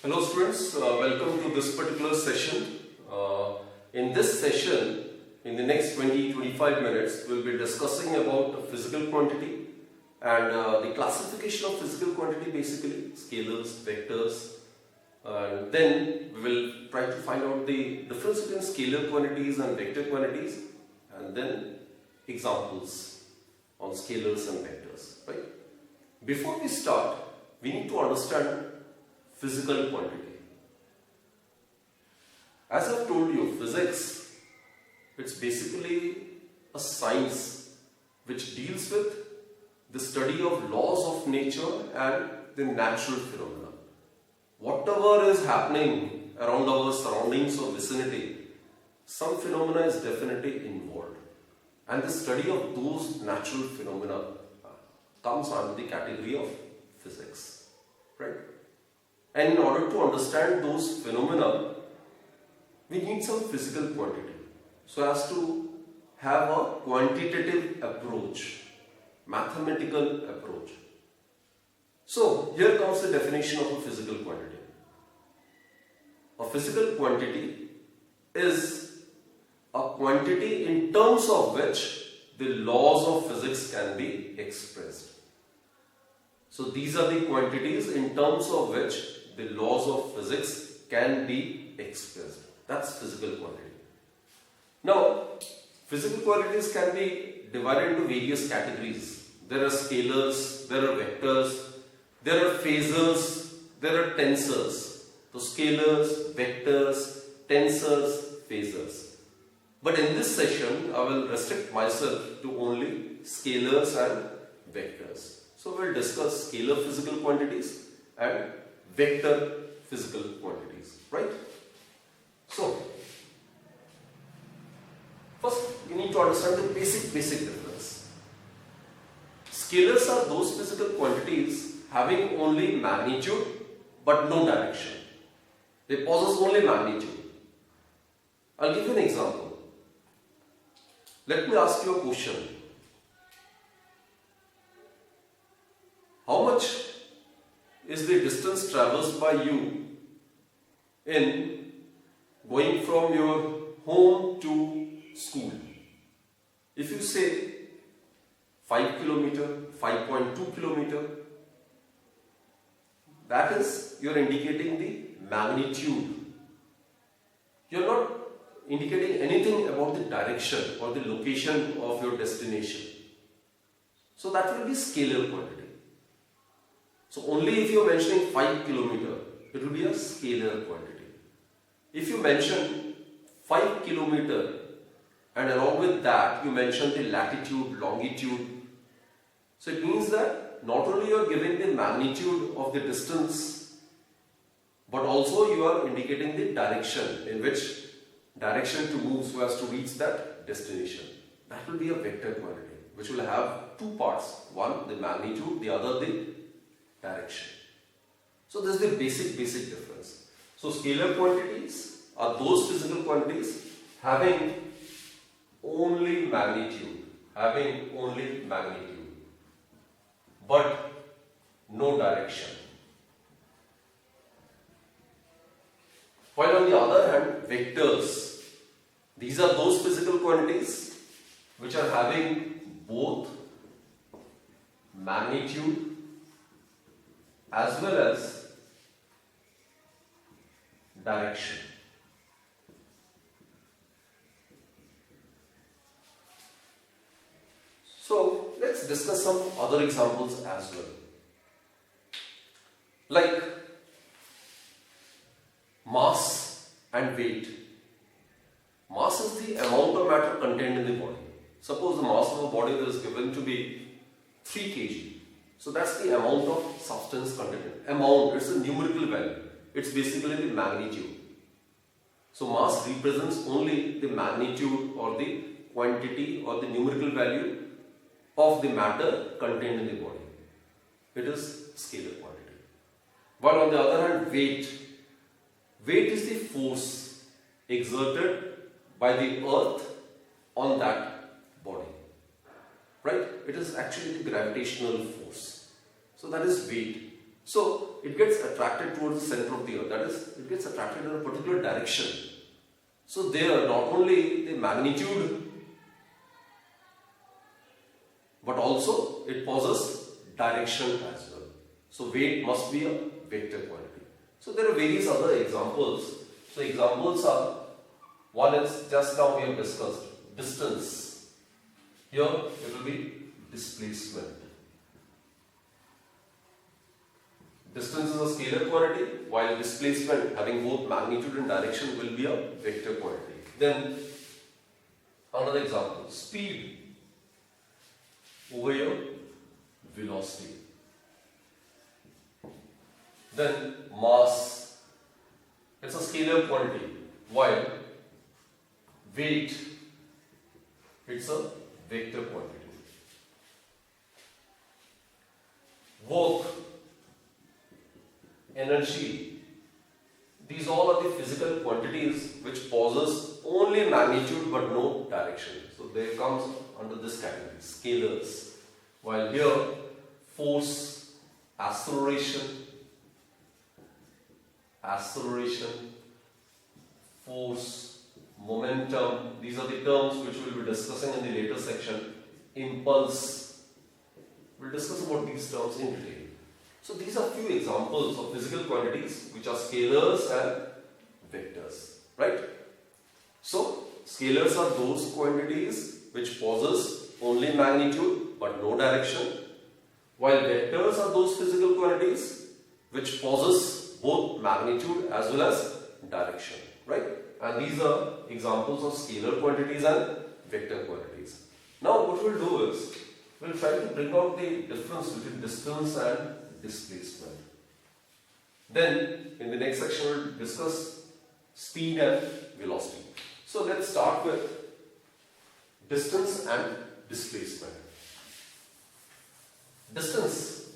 Hello students, welcome to this particular session. In this session, in the next 20-25 minutes, we will be discussing about a physical quantity and the classification of physical quantity, basically scalars, vectors, and then we will try to find out the difference between scalar quantities and vector quantities, and then examples on scalars and vectors. Right? Before we start, we need to understand physical quantity. As I've told you, physics, it's basically a science which deals with the study of laws of nature and the natural phenomena. Whatever is happening around our surroundings or vicinity, some phenomena is definitely involved. And the study of those natural phenomena comes under the category of physics. Right? And in order to understand those phenomena, we need some physical quantity. So as to have a quantitative approach, mathematical approach. So here comes the definition of a physical quantity. A physical quantity is a quantity in terms of which the laws of physics can be expressed. So these are the quantities in terms of which the laws of physics can be expressed. That's physical quantity. Now, physical quantities can be divided into various categories. There are scalars, there are vectors, there are phasors, there are tensors. So scalars, vectors, tensors, phasors. But in this session, I will restrict myself to only scalars and vectors. So we will discuss scalar physical quantities and vector physical quantities, right? So, first you need to understand the basic difference. Scalars are those physical quantities having only magnitude but no direction. They possess only magnitude. I'll give you an example. Let me ask you a question. How much is the distance traversed by you in going from your home to school? If you say 5 kilometer, 5.2 kilometer, that is, you are indicating the magnitude. You are not indicating anything about the direction or the location of your destination. So that will be scalar quantity. So only if you are mentioning 5 kilometer, it will be a scalar quantity. If you mention 5 kilometer and along with that you mention the latitude, longitude, so it means that not only you are giving the magnitude of the distance, but also you are indicating the direction, in which direction to move so as to reach that destination. That will be a vector quantity, which will have two parts. One, the magnitude, the other, the direction. So this is the basic difference. So scalar quantities are those physical quantities having only magnitude, but no direction. While on the other hand, vectors, these are those physical quantities which are having both magnitude as well as direction. So let's discuss some other examples as well. Like mass and weight. Mass is the amount of matter contained in the body. Suppose the mass of a body is given to be 3 kg. So that's the amount of substance contained. Amount, it's a numerical value. It's basically the magnitude. So mass represents only the magnitude or the quantity or the numerical value of the matter contained in the body. It is scalar quantity. While on the other hand, weight. Weight is the force exerted by the earth on that body. Right? It is actually the gravitational force. So that is weight. So it gets attracted towards the center of the earth, that is, it gets attracted in a particular direction. So there, not only the magnitude, but also it possesses direction as well. So weight must be a vector quantity. So there are various other examples. So examples are, one is just now we have discussed distance. Here it will be displacement. Distance is a scalar quantity, while displacement, having both magnitude and direction, will be a vector quantity. Then another example, speed. Over here, velocity. Then mass. It's a scalar quantity, while weight, it's a vector quantity. Work, energy, these all are the physical quantities which possess only magnitude but no direction. So they comes under this category, scalars. While here, force, acceleration, force, momentum, these are the terms which we will be discussing in the later section. Impulse, we'll discuss about these terms in detail. So these are few examples of physical quantities which are scalars and vectors, right? So scalars are those quantities which possess only magnitude but no direction, while vectors are those physical quantities which possess both magnitude as well as direction, right? And these are examples of scalar quantities and vector quantities. Now what we'll do is, we'll try to bring out the difference between distance and displacement. Then in the next section we'll discuss speed and velocity. So let's start with distance and displacement. Distance,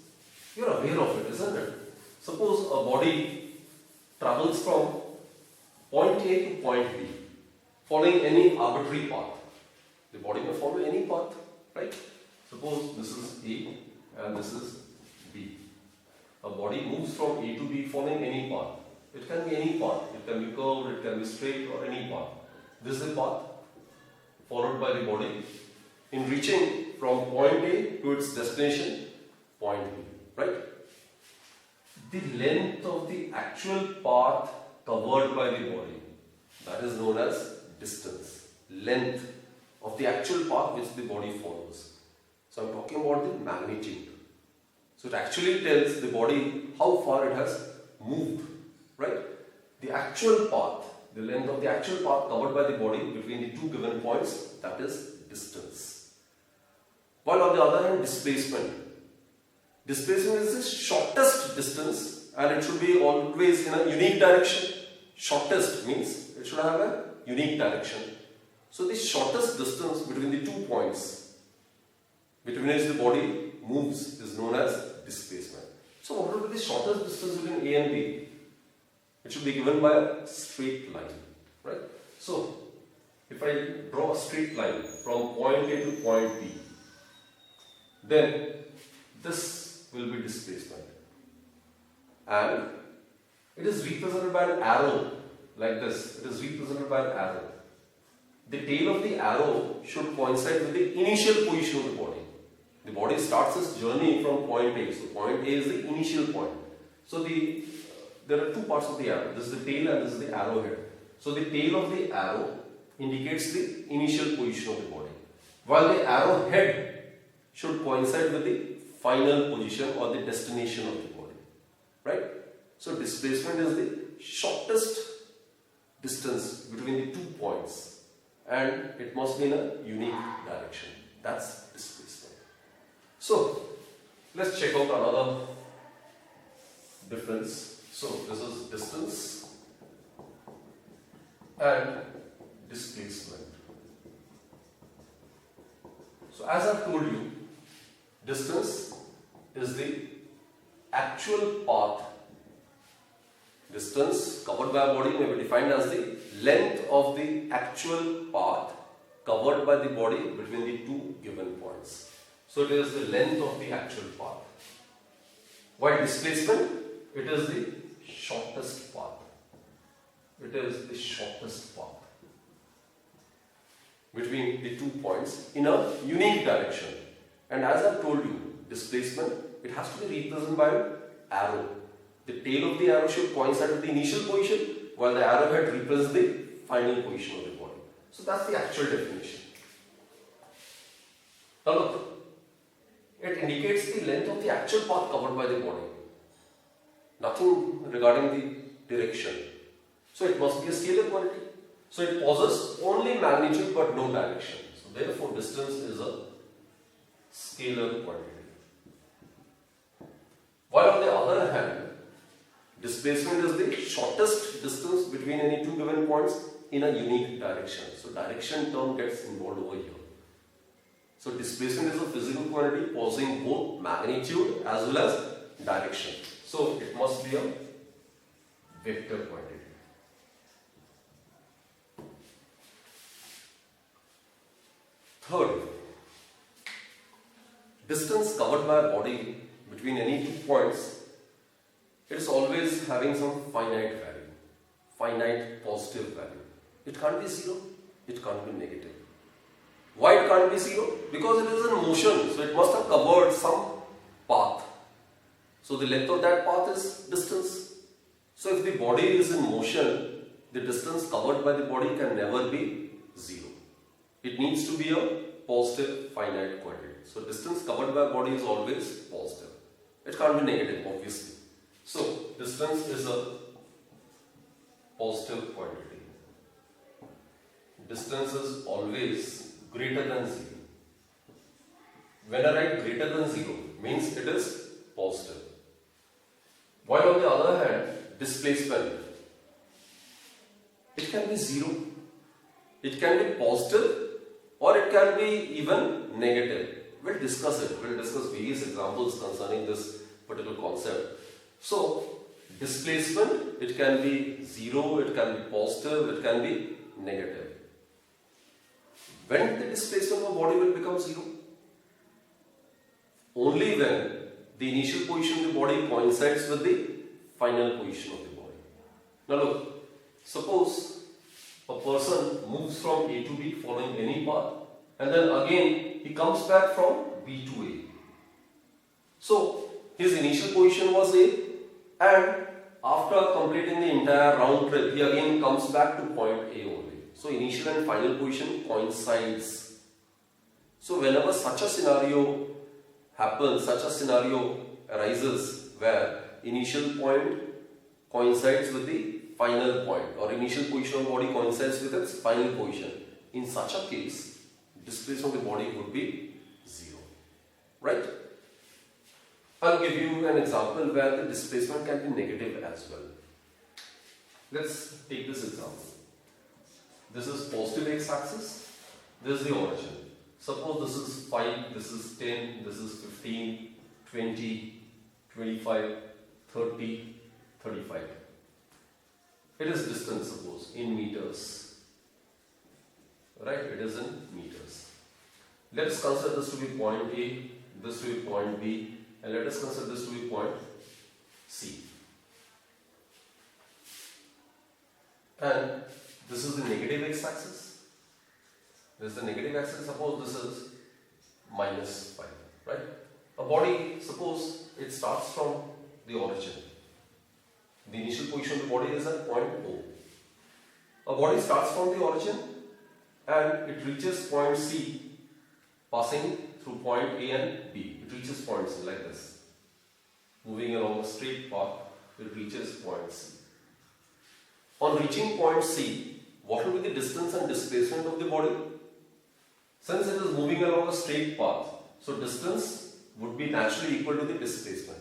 you're aware of it, isn't it? Suppose a body travels from point A to point B, following any arbitrary path. The body may follow any path, right? Suppose this is A and this is B. A body moves from A to B following any path. It can be any path. It can be curved, it can be straight, or any path. This is the path followed by the body in reaching from point A to its destination, point B, right? The length of the actual path covered by the body, that is known as distance. Length of the actual path which the body follows. So I'm talking about the magnitude. So it actually tells the body how far it has moved, right? The actual path, the length of the actual path covered by the body between the two given points, that is distance. While on the other hand, displacement. Displacement is the shortest distance and it should be always in a unique direction. Shortest means it should have a unique direction. So the shortest distance between the 2 points between which the body moves is known as displacement. So what would be the shortest distance between A and B? It should be given by a straight line, right? So if I draw a straight line from point A to point B, then this will be displacement. And it is represented by an arrow like this. It is represented by an arrow. The tail of the arrow should coincide with the initial position of the body. The body starts its journey from point A. So point A is the initial point. So there are two parts of the arrow. This is the tail and this is the arrowhead. So the tail of the arrow indicates the initial position of the body, while the arrowhead should coincide with the final position or the destination of the body, right? So displacement is the shortest distance between the 2 points and it must be in a unique direction. That's displacement. So let's check out another difference. So this is distance and displacement. So as I've told you, distance is the actual path. Distance covered by a body may be defined as the length of the actual path covered by the body between the two given points. So it is the length of the actual path. While displacement, it is the shortest path. It is the shortest path between the 2 points in a unique direction. And as I told you, displacement, it has to be represented by an arrow. The tail of the arrow should coincide with the initial position, while the arrowhead represents the final position of the body. So that's the actual definition. Now look, it indicates the length of the actual path covered by the body. Nothing regarding the direction. So it must be a scalar quantity. So it possesses only magnitude but no direction. So therefore distance is a scalar quantity. While on the other hand, displacement is the shortest distance between any two given points in a unique direction. So direction term gets involved over here. So displacement is a physical quantity possessing both magnitude as well as direction. So it must be a vector quantity. Third, distance covered by a body between any 2 points, it is always having some finite value, finite positive value. It can't be 0, it can't be negative. Why it can't be 0? Because it is in motion, so it must have covered some path. So the length of that path is distance. So if the body is in motion, the distance covered by the body can never be 0. It needs to be a positive finite quantity. So distance covered by a body is always positive. It can't be negative, obviously. So distance is a positive quantity. Distance is always greater than 0. When I write greater than 0, means it is positive. While on the other hand, displacement, it can be 0. It can be positive or it can be even negative. We'll discuss it. We'll discuss various examples concerning this particular concept. So, displacement, it can be 0, it can be positive, it can be negative. When the displacement of a body will become 0? Only when the initial position of the body coincides with the final position of the body. Now look, suppose a person moves from A to B following any path and then again he comes back from B to A. So his initial position was A and after completing the entire round trip he again comes back to point A only. So initial and final position coincides. So whenever such a scenario happens, such a scenario arises where initial point coincides with the final point or initial position of body coincides with its final position. In such a case, displacement of the body would be 0. Right? I'll give you an example where the displacement can be negative as well. Let's take this example. This is positive x-axis, this is the origin. Suppose this is 5, this is 10, this is 15, 20, 25, 30, 35. It is distance, suppose, in meters. Right? It is in meters. Let us consider this to be point A, this to be point B, and let us consider this to be point C. And this is the negative x-axis. This is the negative axis. Suppose this is minus 5. Right? A body, suppose it starts from the origin. The initial position of the body is at point O. A body starts from the origin and it reaches point C, passing through point A and B. It reaches point C like this. Moving along a straight path, it reaches point C. On reaching point C, what will be the distance and displacement of the body? Since it is moving along a straight path, so distance would be naturally equal to the displacement.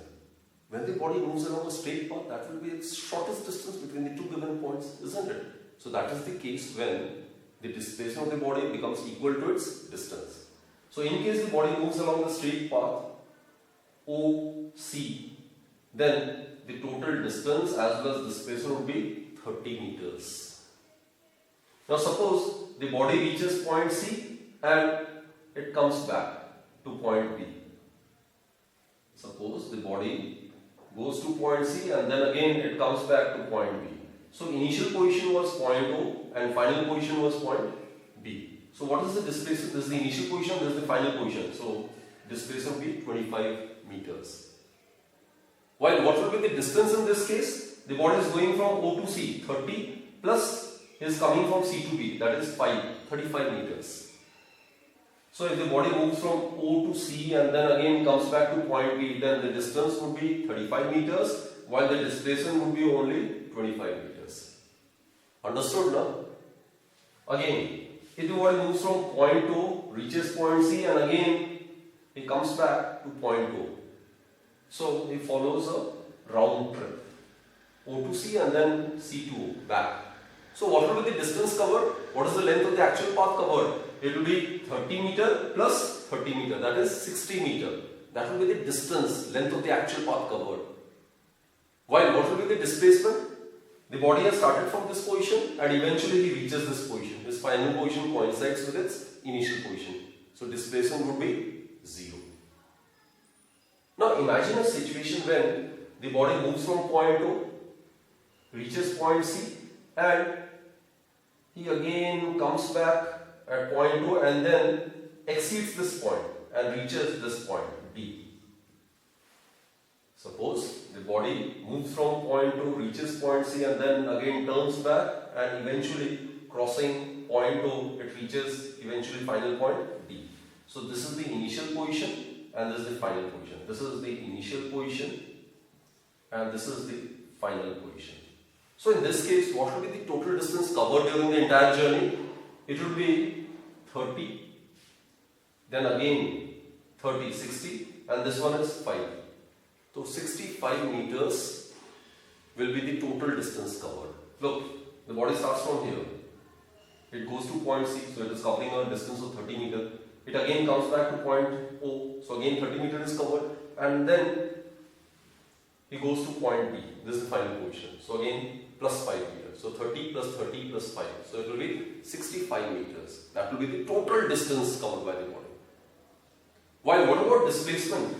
When the body moves along a straight path, that will be its shortest distance between the two given points, isn't it? So that is the case when the displacement of the body becomes equal to its distance. So in case the body moves along the straight path OC, then the total distance as well as displacement would be 30 meters. Now suppose the body reaches point C and it comes back to point B. Suppose the body goes to point C, and then again it comes back to point B. So initial position was point O and final position was point B. So what is the displacement? This is the initial position, this is the final position. So displacement will be 25 meters. While what will be the distance in this case? The body is going from O to C, 30 plus is coming from C to B, that is 35 meters. So if the body moves from O to C and then again comes back to point B, then the distance would be 35 meters while the displacement would be only 25 meters. Understood now? Again, if the body moves from point O, reaches point C, and again it comes back to point O. So it follows a round trip. O to C and then C to O, back. So what will be the distance covered? What is the length of the actual path covered? It will be 30 meter plus 30 meter, that is 60 meter. That will be the distance, length of the actual path covered. While what will be the displacement? The body has started from this position and eventually he reaches this position. His final position coincides with its initial position. So displacement would be 0. Now imagine a situation when the body moves from point O, reaches point C, and he again comes back at point O and then exceeds this point and reaches this point B. Suppose the body moves from point O, reaches point C, and then again turns back and eventually crossing point O, it reaches eventually final point B. So this is the initial position and this is the final position. This is the initial position and this is the final position. So in this case, what will be the total distance covered during the entire journey? It will be 30, then again 30, 60, and this one is 5. So 65 meters will be the total distance covered. Look, the body starts from here. It goes to point C, so it is covering a distance of 30 meters. It again comes back to point O, so again 30 meters is covered, and then he goes to point B. This is the final position. So again plus 5 meters. So 30 plus 30 plus 5. So it will be 65 meters. That will be the total distance covered by the body. While what about displacement?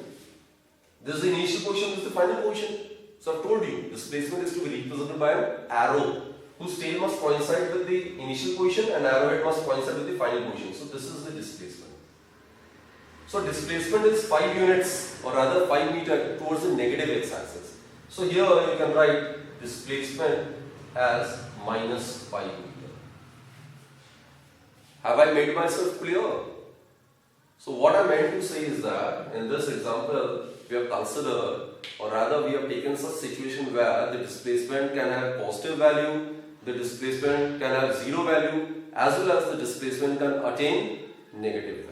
This is the initial position, this is the final position. So I've told you, displacement is to be represented by an arrow whose tail must coincide with the initial position and arrowhead must coincide with the final position. So this is the displacement. So displacement is 5 units or rather 5 meters towards the negative x-axis. So here you can write displacement as minus 5 meter. Have I made myself clear? So what I meant to say is that in this example we have considered, or rather we have taken such situation where the displacement can have positive value, the displacement can have 0 value, as well as the displacement can attain negative value.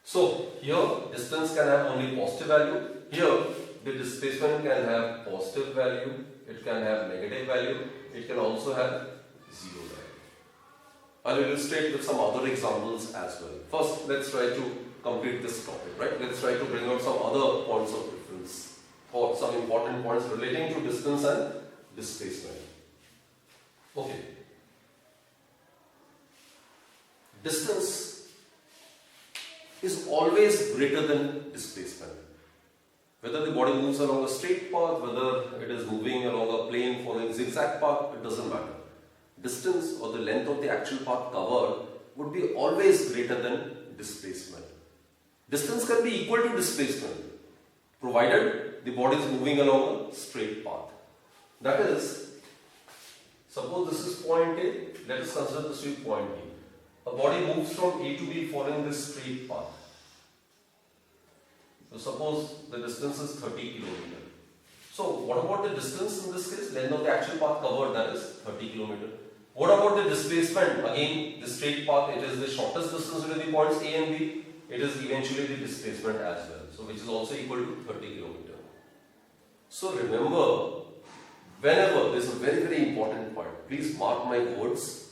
So here distance can have only positive value, here the displacement can have positive value, it can have negative value, it can also have 0 value. I'll illustrate with some other examples as well. First, let's try to complete this topic, right? Let's try to bring out some other points of reference or some important points relating to distance and displacement. Okay. Distance is always greater than displacement. Whether the body moves along a straight path, whether it is moving along a plane following zigzag path, it doesn't matter. Distance or the length of the actual path covered would be always greater than displacement. Distance can be equal to displacement provided the body is moving along a straight path. That is, suppose this is point A, let us consider this to be point B. A body moves from A to B following this straight path. So suppose the distance is 30 km. So what about the distance in this case? Length of the actual path covered, that is 30 km. What about the displacement? Again, the straight path, it is the shortest distance between the points A and B. It is eventually the displacement as well. So which is also equal to 30 km. So remember, whenever, this is a very, very important point. Please mark my words.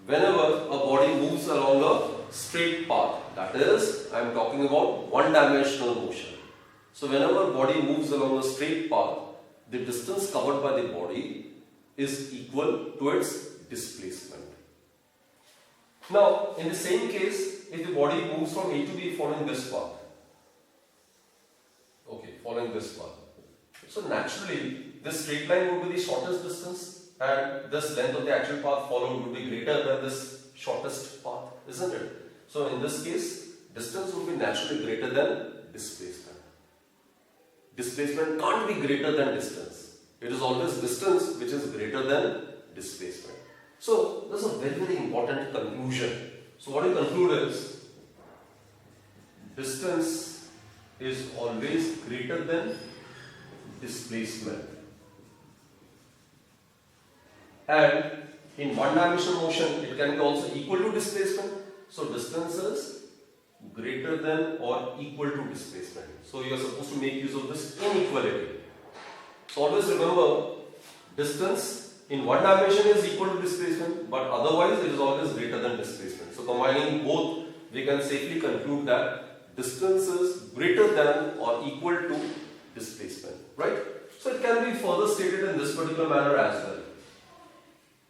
Whenever a body moves along a straight path, that is, I am talking about one-dimensional motion. So whenever a body moves along a straight path, the distance covered by the body is equal to its displacement. Now, in the same case, if the body moves from A to B following this path, okay, following this path. So naturally, this straight line would be the shortest distance, and this length of the actual path followed would be greater than this shortest path, isn't it? So in this case, distance would be naturally greater than displacement. Displacement can't be greater than distance. It is always distance which is greater than displacement. So this is a very, very important conclusion. So what you conclude is, distance is always greater than displacement. And in one-dimensional motion, it can be also equal to displacement. So distance is greater than or equal to displacement. So you are supposed to make use of this inequality. So always remember, distance in one dimension is equal to displacement, but otherwise it is always greater than displacement. So combining both, we can safely conclude that distance is greater than or equal to displacement, right? So it can be further stated in this particular manner as well.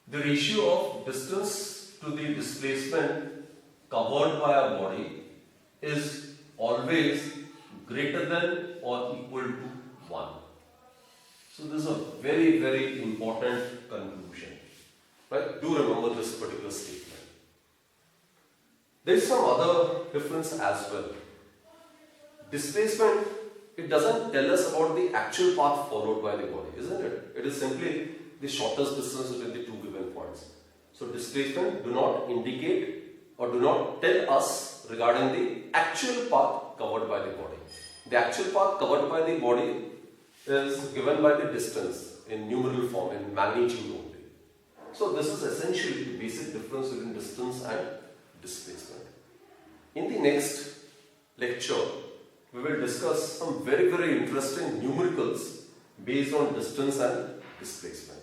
The ratio of distance to the displacement covered by a body is always greater than or equal to 1. So this is a very, very important conclusion. Right? Do remember this particular statement. There is some other difference as well. Displacement, it doesn't tell us about the actual path followed by the body, isn't it? It is simply the shortest distance between the two given points. So displacement do not indicate or do not tell us regarding the actual path covered by the body. The actual path covered by the body is given by the distance in numeral form, in magnitude only. So this is essentially the basic difference between distance and displacement. In the next lecture, we will discuss some very, very interesting numericals based on distance and displacement.